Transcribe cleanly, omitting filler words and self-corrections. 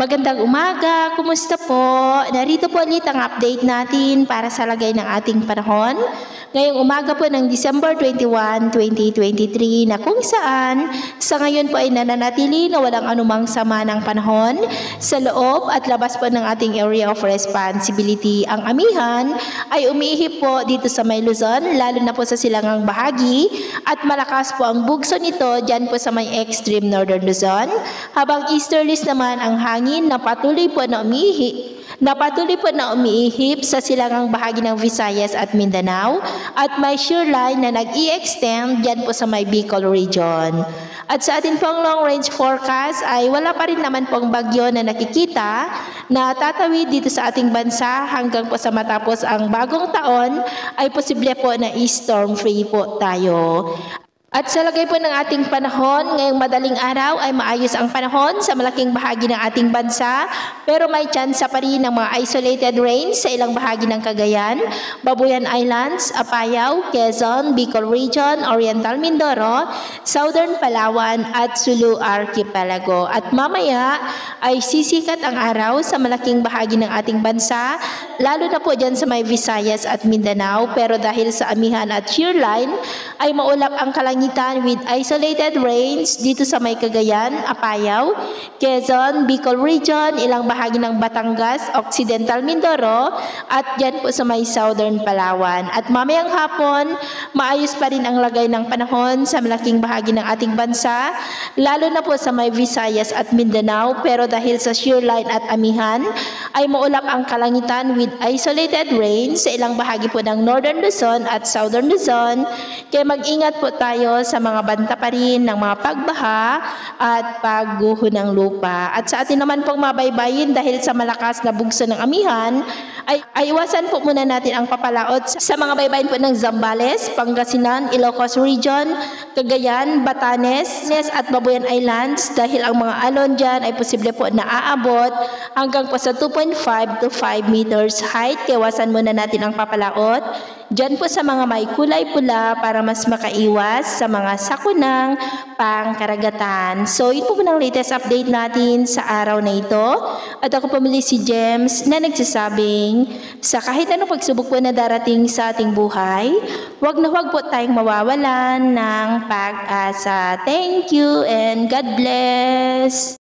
Magandang umaga, kumusta po? Narito po ulit ang update natin para sa lagay ng ating panahon. Ngayong umaga po ng December 21, 2023 na kung saan sa ngayon po ay nananatili na walang anumang sama ng panahon sa loob at labas po ng ating area of responsibility. Ang amihan ay umiihip po dito sa may Luzon, lalo na po sa silangang bahagi at malakas po ang bugso nito dyan po sa may extreme northern Luzon, habang easterlies naman ang hangin na patuloy po na umiihip sa silangang bahagi ng Visayas at Mindanao at may shear line na nag-i-extend dyan po sa may Bicol region. At sa atin pong long range forecast ay wala pa rin naman pong bagyo na nakikita na tatawid dito sa ating bansa hanggang po sa matapos ang bagong taon ay posible po na storm free po tayo. At sa lagay po ng ating panahon, ngayong madaling araw ay maayos ang panahon sa malaking bahagi ng ating bansa, pero may tsansa pa rin ng mga isolated rain sa ilang bahagi ng Cagayan, Babuyan Islands, Apayao, Quezon, Bicol Region, Oriental Mindoro, Southern Palawan at Sulu Archipelago. At mamaya ay sisikat ang araw sa malaking bahagi ng ating bansa, lalo na po dyan sa may Visayas at Mindanao, pero dahil sa amihan at shear line ay maulap ang kalangitan with isolated rains dito sa may Cagayan, Apayao, Quezon, Bicol Region, ilang bahagi ng Batangas, Occidental Mindoro at dyan po sa may Southern Palawan. At mamayang hapon, maayos pa rin ang lagay ng panahon sa malaking bahagi ng ating bansa, lalo na po sa may Visayas at Mindanao, pero dahil sa shear line at amihan ay maulap ang kalangitan with isolated rains sa ilang bahagi po ng Northern Luzon at Southern Luzon, kaya mag-ingat po tayo sa mga banta pa rin ng mga pagbaha at pagguho ng lupa. At sa atin naman pong mabaybayin dahil sa malakas na bugso ng amihan, ay iwasan po muna natin ang papalaot sa mga baybayin po ng Zambales, Pangasinan, Ilocos Region, Cagayan, Batanes, at Babuyan Islands dahil ang mga alon dyan ay posible po na aabot hanggang po sa 2.5 to 5 meters height. Kaya iwasan muna natin ang papalaot dyan po sa mga may kulay pula para mas makaiwas sa mga sakunang pangkaragatan. So, ito po ng latest update natin sa araw na ito. At ako pumili si James na nagsasabing sa kahit anong pagsubok po na darating sa ating buhay, wag na wag po tayong mawawalan ng pag-asa. Thank you and God bless!